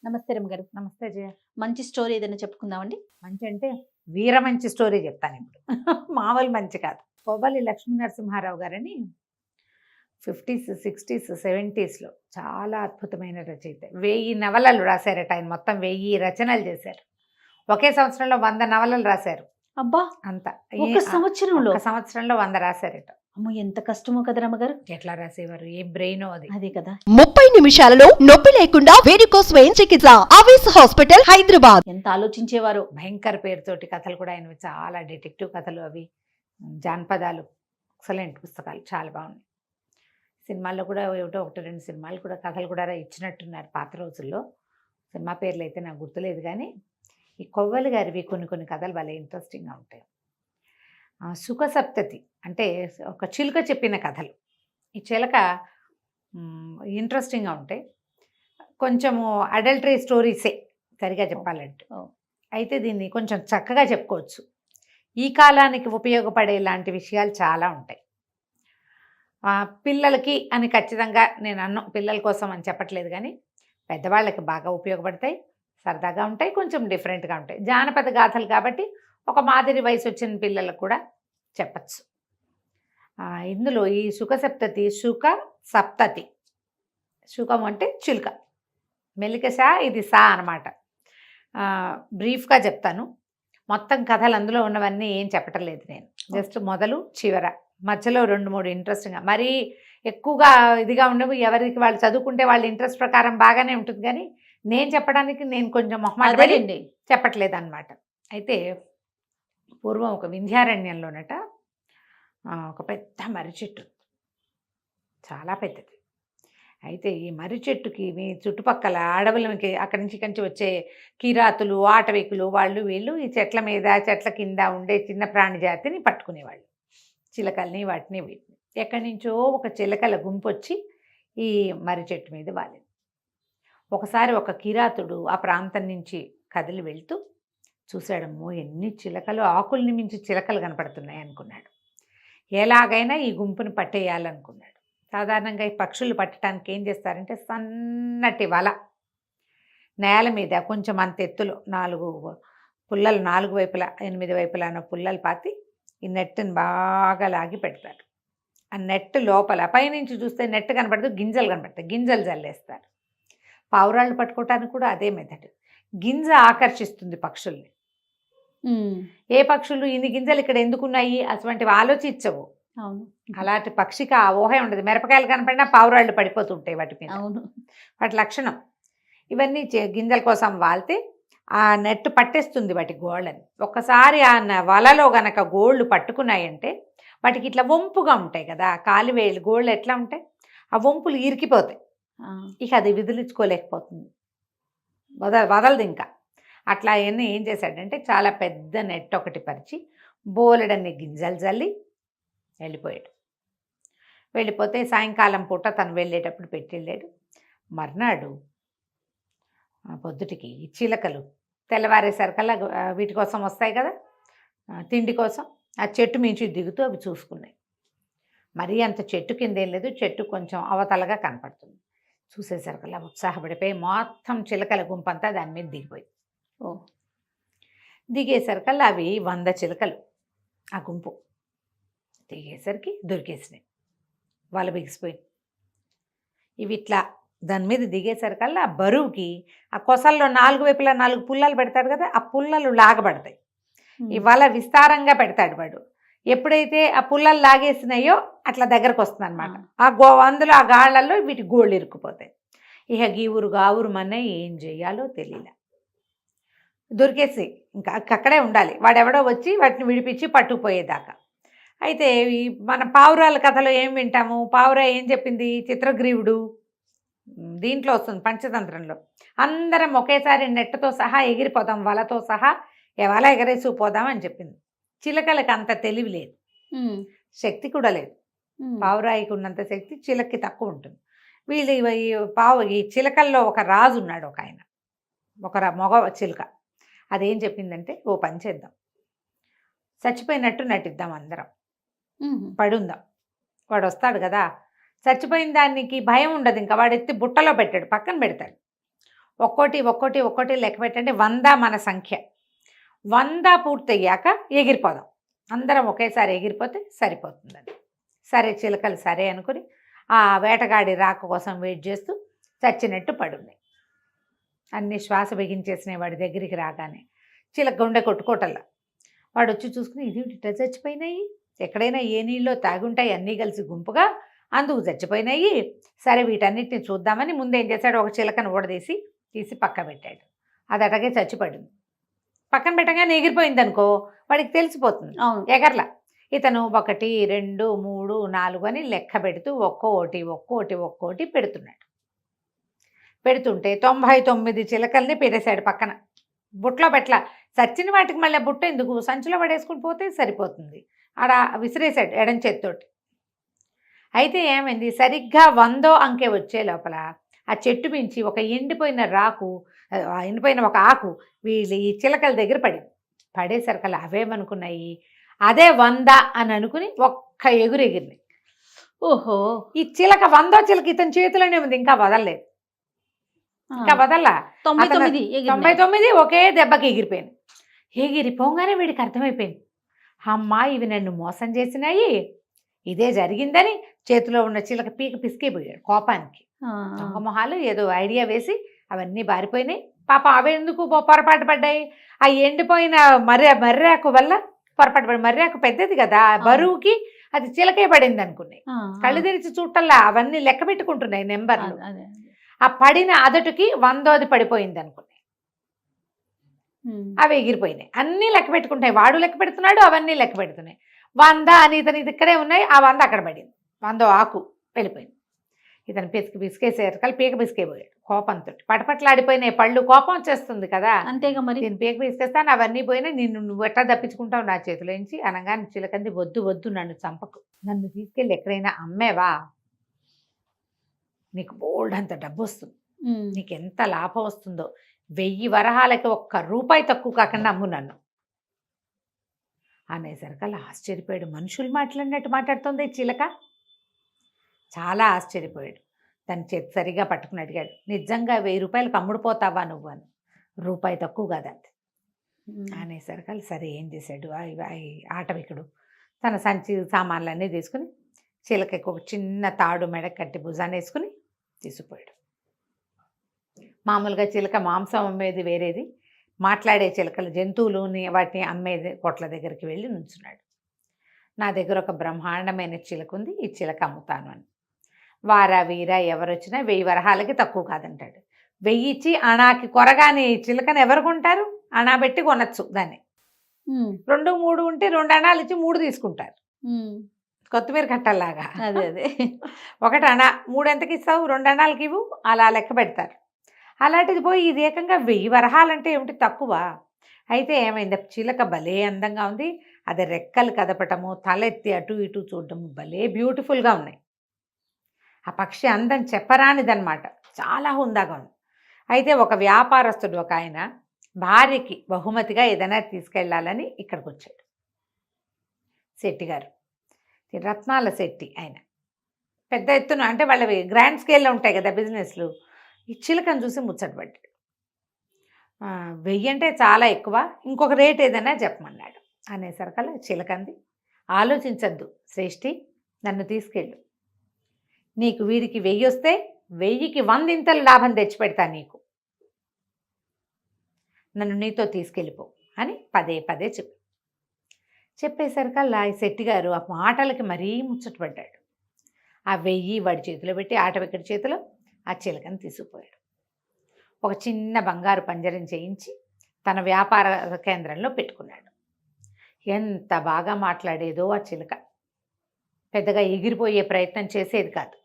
నమస్తే రమ్మ గారు. నమస్తే జయ. మంచి స్టోరీ ఏదైనా చెప్పుకుందామండి? మంచి అంటే వీర మంచి స్టోరీ చెప్తాను ఇప్పుడు. మామూలు మంచి కాదు. కొవ్వలి లక్ష్మీ నరసింహారావు గారని 50s, 60s, 70sలో చాలా అద్భుతమైన రచయిత. 1000 నవలలు రాశారట ఆయన. మొత్తం 1000 రచనలు చేశారు. ఒకే సంవత్సరంలో 100 నవలలు రాశారు. అబ్బా! అంత ఒక సంవత్సరంలో? ఒక సంవత్సరంలో 100 రాశారట. అమ్మో, ఎంత కష్టమో కదా రమ్మగారు. ఎట్లా రాసేవారు, ఏ బ్రెయినో అది. అదే కదా. 30 నిమిషాలలో నొప్పి లేకుండా వేడికో స్వయం చికిత్స ఆవేశ హాస్పిటల్ హైదరాబాద్. ఎంత ఆలోచించేవారు. భయంకర పేరుతోటి కథలు కూడా ఆయన చాలా డిటెక్టివ్ కథలు, అవి జానపదాలు, ఎక్సలెంట్ పుస్తకాలు, చాలా బాగున్నాయి. సినిమాల్లో కూడా ఒకటో ఒకటి 2 సినిమాలు కూడా కథలు కూడా ఇచ్చినట్టున్నారు పాత రోజుల్లో. సినిమా పేర్లు అయితే నాకు గుర్తులేదు, కానీ ఈ కొవ్వలి గారివి కొన్ని కథలు భలే ఇంట్రెస్టింగ్గా ఉంటాయి. సుఖసప్తతి అంటే ఒక చిలుక చెప్పిన కథలు. ఈ చిలక ఇంట్రెస్టింగ్గా ఉంటాయి. కొంచెము అడల్టరీ స్టోరీసే సరిగా చెప్పాలంటే. అయితే దీన్ని కొంచెం చక్కగా చెప్పుకోవచ్చు. ఈ కాలానికి ఉపయోగపడే లాంటి విషయాలు చాలా ఉంటాయి. పిల్లలకి అని ఖచ్చితంగా నేను పిల్లల కోసం అని చెప్పట్లేదు, కానీ పెద్దవాళ్ళకి బాగా ఉపయోగపడతాయి, సరదాగా ఉంటాయి, కొంచెం డిఫరెంట్గా ఉంటాయి. జానపద గాథలు కాబట్టి ఒక మాదిరి వయసు వచ్చిన పిల్లలకు కూడా చెప్పచ్చు. ఇందులో ఈ సుఖసప్తతి, సుఖ సప్తతి, సుఖం అంటే చిలుక, మెల్లిక సా, ఇది సా అనమాట. బ్రీఫ్గా చెప్తాను. మొత్తం కథలు అందులో ఉన్నవన్నీ ఏం చెప్పటం లేదు నేను, జస్ట్ మొదలు చివర, మధ్యలో 2-3 ఇంట్రెస్టింగ్గా, మరీ ఎక్కువగా ఇదిగా ఉండవు. ఎవరికి వాళ్ళు చదువుకుంటే వాళ్ళ ఇంట్రెస్ట్ ప్రకారం బాగానే ఉంటుంది, కానీ నేను చెప్పడానికి నేను కొంచెం మొహమాటపడి చెప్పట్లేదు అనమాట. అయితే పూర్వం ఒక వింధ్యారణ్యంలోనట ఒక పెద్ద మర్రి చెట్టు, చాలా పెద్దది. అయితే ఈ మర్రి చెట్టుకి మీ చుట్టుపక్కల అడవులకి అక్కడి నుంచి కంచి వచ్చే కిరాతులు, ఆటవికులు, వాళ్ళు వీళ్ళు ఈ చెట్ల మీద చెట్ల కింద ఉండే చిన్న ప్రాణి జాతిని పట్టుకునేవాళ్ళు, చిలకల్ని, వాటిని వీటిని. ఎక్కడి నుంచో ఒక చిలకల గుంపు వచ్చి ఈ మర్రి చెట్టు మీద వాలింది. ఒకసారి ఒక కిరాతుడు ఆ ప్రాంతం నుంచి కదిలి వెళ్తూ చూశాడమ్మో, ఎన్ని చిలకలు, ఆకుల్ని మించి చిలకలు కనపడుతున్నాయి అనుకున్నాడు. ఎలాగైనా ఈ గుంపుని పట్టేయాలనుకున్నాడు. సాధారణంగా ఈ పక్షులు పట్టడానికి ఏం చేస్తారంటే సన్నటి వల నేల మీద కొంచెం అంత ఎత్తులో 4 పుల్లలు, 4 వైపులా 8 వైపులాన పుల్లలు పాతి ఈ నెట్టుని బాగా లాగి పెడతారు. ఆ నెట్ లోపల పైనుంచి చూస్తే నెట్ కనపడదు, గింజలు కనపడతాయి, గింజలు జల్లేస్తారు. పావురాళ్ళు పట్టుకోవటానికి కూడా అదే మెథడ్. గింజ ఆకర్షిస్తుంది పక్షుల్ని. ఏ పక్షులు ఇన్ని గింజలు ఇక్కడ ఎందుకున్నాయి అటువంటివి ఆలోచించవు. అవును, అలాంటి పక్షికి ఆ ఊహే ఉండదు. మిరపకాయలు కనపడినా పావురాళ్ళు పడిపోతుంటాయి వాటి మీద. అవును, వాటి లక్షణం. ఇవన్నీ గింజల కోసం వాళ్తే ఆ నెట్ పట్టేస్తుంది వాటి గోళ్ళని. ఒక్కసారి ఆ వలలో గనక గోళ్ళు పట్టుకున్నాయంటే వాటికి ఇట్లా వంపుగా ఉంటాయి కదా, కాలివేళ్ళు గోళ్ళు ఎట్లా ఉంటాయి, ఆ వంపులు ఇరికిపోతాయి. ఇక అది విదిలించుకోలేకపోతుంది, వదలదు ఇంకా. అట్లా అవన్నీ ఏం చేశాడంటే చాలా పెద్ద నెట్ ఒకటి పరిచి బోలెడన్ని గింజలు జల్లి వెళ్ళిపోయాడు. వెళ్ళిపోతే సాయంకాలం పూట తను వెళ్ళేటప్పుడు పెట్టి వెళ్ళాడు. మర్నాడు పొద్దుటికి ఈ చిలకలు తెల్లవారేసరికల్లా వీటి కోసం వస్తాయి కదా, తిండి కోసం, ఆ చెట్టు మించి దిగుతూ అవి చూసుకున్నాయి. మరీ అంత చెట్టు కింద ఏం లేదు, చెట్టు కొంచెం అవతలగా కనపడుతుంది. చూసేసరికల్లా ఉత్సాహపడిపోయి మొత్తం చిలకల గుంపంతా దాని మీద దిగిపోయింది. దిగేసరికల్లా అవి 100 చిలకలు ఆ గుంపు. దిగేసరికి దొరికేసినాయి, వల బిగిసిపోయింది. ఇవి ఇట్లా దాని మీద దిగేసరికల్లా ఆ బరువుకి ఆ కొసల్లో 4 వైపులా 4 పుల్లలు పెడతాడు కదా, ఆ పుల్లలు లాగబడతాయి. ఈ వల విస్తారంగా పెడతాడు వాడు. ఎప్పుడైతే ఆ పుల్లలు లాగేసినాయో అట్లా దగ్గరకు వస్తుంది అనమాట. అందులో ఆ గాళ్లలో వీటి గోళ్ళు ఇరుక్కుపోతాయి. ఇక గీవురు గావురు మన్న ఏం చెయ్యాలో తెలియలే. దొరికేసి ఇంకా అక్కడే ఉండాలి, వాడెవడో వచ్చి వాటిని విడిపించి పట్టుకుపోయేదాకా. అయితే ఈ మన పావురాల కథలో ఏం వింటాము, పావురా ఏం చెప్పింది, చిత్రగ్రీవుడు దీంట్లో వస్తుంది పంచతంత్రంలో, అందరం ఒకేసారి నెట్టతో సహా ఎగిరిపోదాం, వలతో సహా వల ఎగరేసిపోదాం అని చెప్పింది. చిలకలకి అంత తెలివి లేదు, శక్తి కూడా లేదు. పావురాయికి ఉన్నంత శక్తి చిలక్కి తక్కువ ఉంటుంది. వీళ్ళు ఈ చిలకల్లో ఒక రాజు ఉన్నాడు, ఒక ఆయన, ఒక మగ చిలుక. అదేం చెప్పిందంటే, ఓ పని చేద్దాం, చచ్చిపోయినట్టు నటిద్దాం, అందరం పడుందాం, వాడు వస్తాడు కదా, చచ్చిపోయిన దానికి భయం ఉండదు, ఇంకా వాడు ఎత్తి బుట్టలో పెట్టాడు, పక్కన పెడతాడు. ఒక్కోటి లెక్క పెట్టండి. 100 మన సంఖ్య. 100 పూర్తయ్యాక ఎగిరిపోదాం. అందరం ఒకేసారి ఎగిరిపోతే సరిపోతుంది అది. సరే చిలకలు సరే అనుకుని ఆ వేటగాడి రాక కోసం వెయిట్ చేస్తూ చచ్చినట్టు పడున్నాయి. అన్ని శ్వాస బిగించేసినాయి వాడి దగ్గరికి రాగానే. చిలక గుండె కొట్టుకోటల్లా. వాడు వచ్చి చూసుకుని ఇది ఇట్లా చచ్చిపోయినాయి, ఎక్కడైనా ఏ నీళ్ళలో తాగుంటాయి అన్నీ కలిసి గుంపుగా, అందుకు చచ్చిపోయినాయి. సరే వీటన్నిటిని చూద్దామని ముందేం చేశాడు, ఒక చిలకను ఊడదీసి తీసి పక్క పెట్టాడు. అది అటగే చచ్చిపడింది. పక్కన పెట్టగానే ఎగిరిపోయింది అనుకో, వాడికి తెలిసిపోతుంది. అవును. ఎగర్లా. ఇతను 1 2 3 4 అని లెక్క పెడుతూ ఒక్కోటి పెడుతున్నాడు. పెడుతుంటే 99 చిలకల్ని పెరేశాడు పక్కన. బుట్టలో పెట్టలా. చచ్చిన వాటికి మళ్ళీ బుట్ట ఎందుకు, సంచిలో పడేసుకుని పోతే సరిపోతుంది. ఆడ విసిరేశాడు ఎడం చేత్తోటి. అయితే ఏమైంది, సరిగ్గా 100వ అంకె వచ్చే లోపల ఆ చెట్టు మించి ఒక ఎండిపోయిన ఒక ఆకు వీళ్ళు ఈ చిలకల దగ్గర పడేసరికల్లా అవేమనుకున్నాయి, అదే 100 అని అనుకుని ఒక్క ఎగురు ఎగిరినాయి. ఓహో. ఈ చిలక 100వ చిలక ఇతని చేతిలోనే ఉంది, ఇంకా వదలలేదు. ఇంకా వదల్లా. 99 ఒకే దెబ్బకి ఎగిరిపోయింది. ఎగిరిపోగానే వీడికి అర్థమైపోయింది, అమ్మా ఇవి నన్ను మోసం చేసినాయి, ఇదే జరిగిందని చేతిలో ఉన్న చిలక పీక పిసికిపోయాడు కోపానికి. దొంగ మొహాలు ఏదో ఐడియా వేసి అవన్నీ బారిపోయినాయి. పాప అవి ఎందుకు పొరపాటు పడ్డాయి, ఆ ఎండిపోయిన మర్రాకు వల్ల పొరపాటు పడి, మర్రాకు పెద్దది కదా బరువుకి, అది చిలకే పడింది అనుకున్నాయి. కళ్ళు తెరిచి చూడటల్లా అవన్నీ లెక్క పెట్టుకుంటున్నాయి నెంబర్లు. ఆ పడిన అదటుకి 100ది పడిపోయింది అనుకున్నాయి. అవి ఎగిరిపోయినాయి. అన్నీ లెక్క పెట్టుకుంటాయి, వాడు లెక్క పెడుతున్నాడు, అవన్నీ లెక్క పెడుతున్నాయి. 100 అని ఇతను ఇది ఇక్కడే ఉన్నాయి, ఆ 100 అక్కడ పడింది. 100వ ఆకు వెళ్ళిపోయింది. ఇతను పిసికేసేసరికల్ పీక పిసికేపోయాడు కోపంతో. పటపట్లాడిపోయినాయి పళ్ళు, కోపం వచ్చేస్తుంది కదా. అంతేగా మరి. నేను పీక పిసికేస్తాను, అవన్నీ పోయినా నువ్వు ఎట్లా తప్పించుకుంటావు నా చేతిలోంచి అనగానే చిలకంది, వద్దు నన్ను చంపకు, నన్ను తీసుకెళ్ళి ఎక్కడైనా అమ్మేవా నీకు బోల్డ్ అంత డబ్బు వస్తుంది, నీకు ఎంత లాభం వస్తుందో, 1000 వరహాలకి 1 రూపాయి తక్కువ కాకుండా అమ్ము నన్ను అనేసరికల్లా ఆశ్చర్యపోయాడు. మనుషులు మాట్లాడినట్టు మాట్లాడుతుంది చిలక. చాలా ఆశ్చర్యపోయాడు. తన చేతి సరిగా పట్టుకుని అడిగాడు, నిజంగా 1000 రూపాయలకు అమ్ముడుపోతావా నువ్వు అని. రూపాయి తక్కువ కాదంతే అనేసరికల్లా సరే ఏం చేశాడు, ఆటవికుడు తన సంచి సామాన్లన్నీ తీసుకుని చిలకకి ఒక చిన్న తాడు మెడ కట్టి భుజాన్ని వేసుకుని తీసుకుపోయాడు. మామూలుగా చిలక మాంసం అమ్మేది వేరేది, మాట్లాడే చిలకలు జంతువులుని వాటిని అమ్మేది కొట్ల దగ్గరికి వెళ్ళి నుంచున్నాడు. నా దగ్గర ఒక బ్రహ్మాండమైన చిలక ఉంది, ఈ చిలక అమ్ముతాను అని. వారా వీరా ఎవరు వచ్చినా 1000 వరహాలకి తక్కువ కాదంటాడు. 1000 ఇచ్చి అణాకి కొరగానే ఈ చిలకని ఎవరు కొంటారు, అణా పెట్టి కొనచ్చు దాన్ని. 2 3 ఉంటే 2 అణాలు ఇచ్చి 3 తీసుకుంటారు, కొత్తిమీర కట్టల్లాగా. అదే 1 అణా 3 ఎంతకి ఇస్తావు, 2 అణాలకి ఇవ్వు, అలా లెక్క పెడతారు. అలాంటిది పోయి ఇది ఏకంగా 1000 వరహాలంటే ఏమిటి తక్కువ. అయితే ఏమైంది, చిలక భలే అందంగా ఉంది, అది రెక్కలు కదపటము, తలెత్తి అటు ఇటు చూడటము భలే బ్యూటిఫుల్గా ఉన్నాయి. ఆ పక్షి అందం చెప్పరానిదనమాట, చాలా హుందాగా ఉంది. అయితే ఒక వ్యాపారస్తుడు ఒక ఆయన భార్యకి బహుమతిగా ఏదైనా తీసుకెళ్ళాలని ఇక్కడికి వచ్చాడు. శెట్టి గారు, రత్నాల శెట్టి ఆయన, పెద్ద ఎత్తున అంటే వాళ్ళవి గ్రాండ్ స్కేల్లో ఉంటాయి కదా బిజినెస్లు. ఈ చిలకను చూసి ముచ్చటపడ్డాడు. 1000 అంటే చాలా ఎక్కువ, ఇంకొక రేట్ ఏదైనా చెప్పమన్నాడు. అనేసరికల్లా చిలకంది, ఆలోచించద్దు శ్రేష్ఠి, నన్ను తీసుకెళ్ళు, నీకు వీడికి 1000 వస్తే 1000కి 100 ఇంతలు లాభం తెచ్చిపెడతా నీకు, నన్ను నీతో తీసుకెళ్ళిపో అని పదే చెప్పేసరికల్లా ఈ శెట్టి గారు ఆ మాటలకి మరీ ముచ్చటపడ్డాడు. ఆ 1000 వాడి చేతిలో పెట్టి ఆటవిక్కడి చేతిలో ఆ చిలకని తీసుకుపోయాడు. ఒక చిన్న బంగారు పంజరం చేయించి తన వ్యాపార కేంద్రంలో పెట్టుకున్నాడు. ఎంత బాగా మాట్లాడేదో ఆ చిలక, పెద్దగా ఎగిరిపోయే ప్రయత్నం చేసేది కాదు.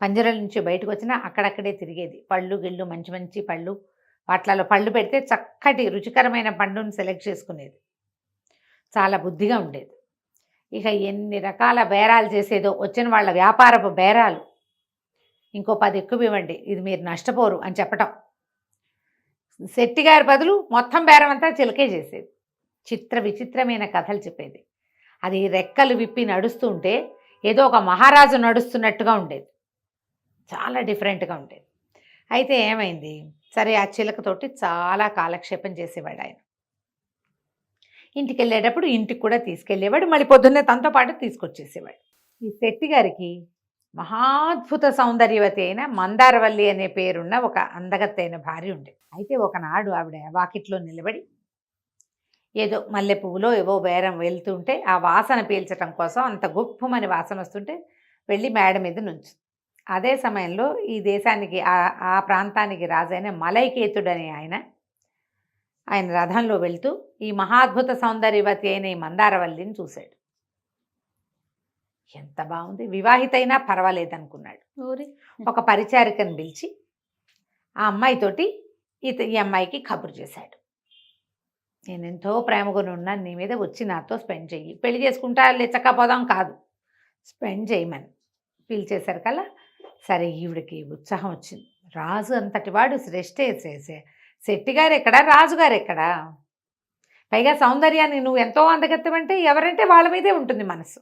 పంజరం నుంచి బయటకు వచ్చినా అక్కడక్కడే తిరిగేది. పళ్ళు గిళ్ళు మంచి మంచి పళ్ళు, వాటిలలో పళ్ళు పెడితే చక్కటి రుచికరమైన పండును సెలెక్ట్ చేసుకునేది. చాలా బుద్ధిగా ఉండేది. ఇక ఎన్ని రకాల బేరాలు చేసేదో, వచ్చిన వాళ్ళ వ్యాపారపు బేరాలు, ఇంకో 10 ఎక్కువ ఇవ్వండి, ఇది మీరు నష్టపోరు అని చెప్పటం. శెట్టి గారి బదులు మొత్తం బేరం అంతా చిలకే చేసేది. విచిత్రమైన కథలు చెప్పేది. అది రెక్కలు విప్పి నడుస్తుంటే ఏదో ఒక మహారాజు నడుస్తున్నట్టుగా ఉండేది, చాలా డిఫరెంట్గా ఉండేది. అయితే ఏమైంది, సరే ఆ చిలకతోటి చాలా కాలక్షేపం చేసేవాడు ఆయన. ఇంటికి వెళ్ళేటప్పుడు ఇంటికి కూడా తీసుకెళ్ళేవాడు, మళ్ళీ పొద్దున్నే తనతో పాటు తీసుకొచ్చేసేవాడు. ఈ శెట్టి గారికి మహాద్భుత సౌందర్యవతి అయిన మందారవల్లి అనే పేరున్న ఒక అందగత్తైన భార్య ఉండేది. అయితే ఒకనాడు ఆవిడ వాకిట్లో నిలబడి ఏదో మల్లె పువ్వులో ఏవో బేరం వెళ్తుంటే ఆ వాసన పీల్చటం కోసం అంత గుప్పమని వాసన వస్తుంటే వెళ్ళి మేడ మీద నుంచి. అదే సమయంలో ఈ దేశానికి ఆ ప్రాంతానికి రాజైన మలైకేతుడు అనే ఆయన రథంలో వెళ్తూ ఈ మహాద్భుత సౌందర్యవతి అయిన ఈ మందారవల్లిని చూశాడు. ఎంత బాగుంది, వివాహితైనా పర్వాలేదనుకున్నాడు. ఒక పరిచారికను పిలిచి ఆ అమ్మాయితోటి ఈ అమ్మాయికి కబురు చేశాడు. నేను ఎంతో ప్రేమగా ఉన్నాను, నీ మీద వచ్చి నాతో స్పెండ్ చెయ్యి, పెళ్లి చేసుకుంటా లేచకపోదాం కాదు, స్పెండ్ చేయమని పిలిచేసరికల్లా సరే ఈవిడికి ఉత్సాహం వచ్చింది. రాజు అంతటి వాడు శ్రేష్ఠే, శెట్టిగారు ఎక్కడా, రాజుగారు ఎక్కడా, పైగా సౌందర్యాన్ని నువ్వు ఎంతో అందగత్తవంటే ఎవరంటే వాళ్ళ మీదే ఉంటుంది మనసు.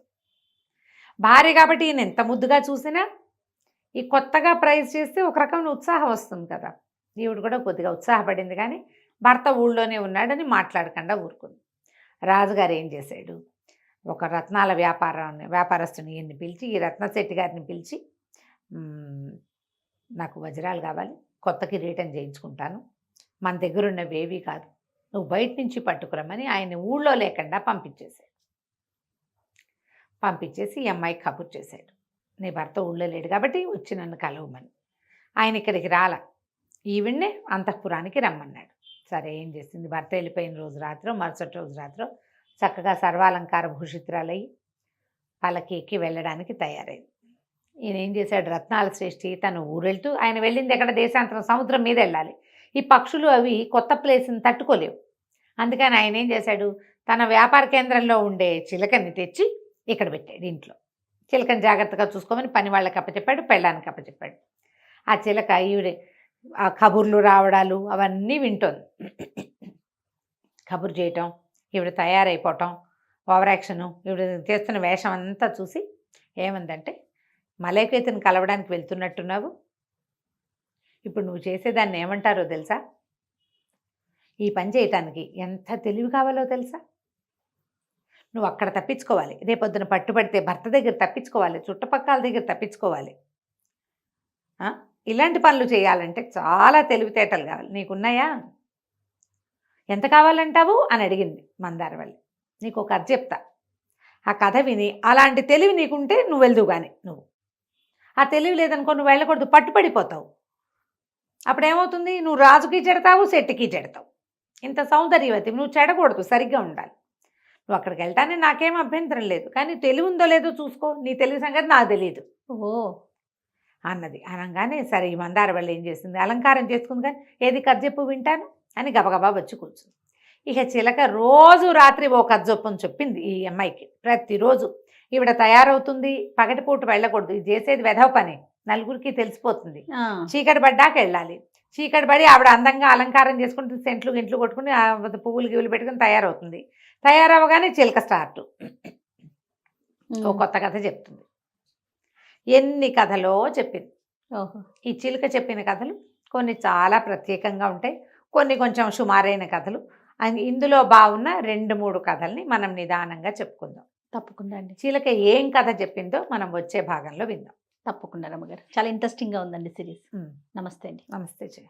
భార్య కాబట్టి ఈయన ఎంత ముద్దుగా చూసినా ఈ కొత్తగా ప్రైజ్ చేస్తే ఒక రకమైన ఉత్సాహం వస్తుంది కదా. ఈవిడ కూడా కొద్దిగా ఉత్సాహపడింది, కానీ భర్త ఊళ్ళోనే ఉన్నాడని మాట్లాడకుండా ఊరుకుంది. రాజుగారు ఏం చేశాడు, ఒక రత్నాల వ్యాపారస్తుని ఈయన్ని పిలిచి, ఈ రత్నశెట్టి గారిని పిలిచి, నాకు వజ్రాలు కావాలి, కొత్త కిరీటం చేయించుకుంటాను, మన దగ్గర ఉన్నవేవీ కాదు, నువ్వు బయట నుంచి పట్టుకురమ్మని ఆయన ఊళ్ళో లేకుండా పంపించేసి ఈ అమ్మాయికి కబుర్ చేశాడు. నీ భర్త ఊళ్ళో లేడు కాబట్టి వచ్చి నన్ను కలవమని. ఆయన ఇక్కడికి రాల, ఈవిడ్నే అంతఃపురానికి రమ్మన్నాడు. సరే ఏం చేసింది, భర్త వెళ్ళిపోయిన రోజు రాత్రో మరుసటి రోజు రాత్రో చక్కగా సర్వాలంకార భూషితురాలయ్యి పల్లకి ఎక్కి వెళ్ళడానికి తయారైంది. ఈయన ఏం చేశాడు, రత్నాల శ్రేష్ఠి తను ఊరెళ్తూ, ఆయన వెళ్ళింది ఎక్కడ, దేశాంతరం, సముద్రం మీద వెళ్ళాలి. ఈ పక్షులు అవి కొత్త ప్లేస్ని తట్టుకోలేవు. అందుకని ఆయన ఏం చేశాడు, తన వ్యాపార కేంద్రంలో ఉండే చిలకని తెచ్చి ఇక్కడ పెట్టాడు ఇంట్లో. చిలకని జాగ్రత్తగా చూసుకోమని పని వాళ్ళకి అప్పచెప్పాడు, పెళ్ళానికి అప్పచెప్పాడు. ఆ చిలక ఈవిడ ఆ కబుర్లు రావడాలు అవన్నీ వింటోంది. కబురు చేయటం, ఈవిడ తయారైపోవటం, ఓవర్ యాక్షను, ఈవిడ చేస్తున్న వేషం అంతా చూసి ఏమందంటే, మలైకేతుని కలవడానికి వెళ్తున్నట్టున్నావు, ఇప్పుడు నువ్వు చేసేదాన్ని ఏమంటారో తెలుసా, ఈ పని చేయటానికి ఎంత తెలివి కావాలో తెలుసా, నువ్వు అక్కడ తప్పించుకోవాలి, రేపొద్దున పట్టుబడితే భర్త దగ్గర తప్పించుకోవాలి, చుట్టుపక్కల దగ్గర తప్పించుకోవాలి, ఇలాంటి పనులు చేయాలంటే చాలా తెలివితేటలు కావాలి, నీకున్నాయా, ఎంత కావాలంటావు అని అడిగింది మందారవల్లి. నీకు ఒక కథ చెప్తా, ఆ కథ విని అలాంటి తెలివి నీకుంటే నువ్వు వెళ్దువు, కానీ నువ్వు ఆ తెలివి లేదనుకో నువ్వు వెళ్ళకూడదు, పట్టుపడిపోతావు. అప్పుడేమవుతుంది, నువ్వు రాజుకి చెడతావు, శెట్టికి చెడతావు. ఇంత సౌందర్యవతి నువ్వు చెడకూడదు, సరిగ్గా ఉండాలి. నువ్వు అక్కడికి వెళ్తానే నాకేం అభ్యంతరం లేదు, కానీ తెలివి ఉందో లేదో చూసుకో, నీ తెలివి సంగతి నాకు తెలియదు అన్నది. అనగానే సరే ఈ మందారవల్లి ఏం చేసింది, అలంకారం చేసుకుంది, కానీ ఏది కథ చెప్పు వింటాను అని గబగబా వచ్చి కూర్చుంది. ఇక చిలక రోజు రాత్రి ఓ కథ చొప్పుని చెప్పింది ఈ అమ్మాయికి. ప్రతిరోజు ఈవిడ తయారవుతుంది, పగటిపూట వెళ్ళకూడదు, ఇది చేసేది వెధవ పని, నలుగురికి తెలిసిపోతుంది, చీకటి పడ్డాక వెళ్ళాలి, చీకటి పడి ఆవిడ అందంగా అలంకారం చేసుకుంటే సెంట్లు గింట్లు కొట్టుకుని పువ్వులు గివ్వులు పెట్టుకుని తయారవుతుంది. తయారవగానే చిలక స్టార్ట్ ఓ కొత్త కథ చెప్తుంది. ఎన్ని కథలో చెప్పింది. ఈ చిలుక చెప్పిన కథలు కొన్ని చాలా ప్రత్యేకంగా ఉంటాయి, కొన్ని కొంచెం సుమారైన కథలు. ఇందులో బాగున్న 2-3 కథల్ని మనం నిదానంగా చెప్పుకుందాం. తప్పకుండా అండి. చిలక ఏం కథ చెప్పిందో మనం వచ్చే భాగంలో విందాం. తప్పకుండా రమ్మగారు, చాలా ఇంట్రెస్టింగ్గా ఉందండి సిరీస్. నమస్తే అండి. నమస్తే జయ.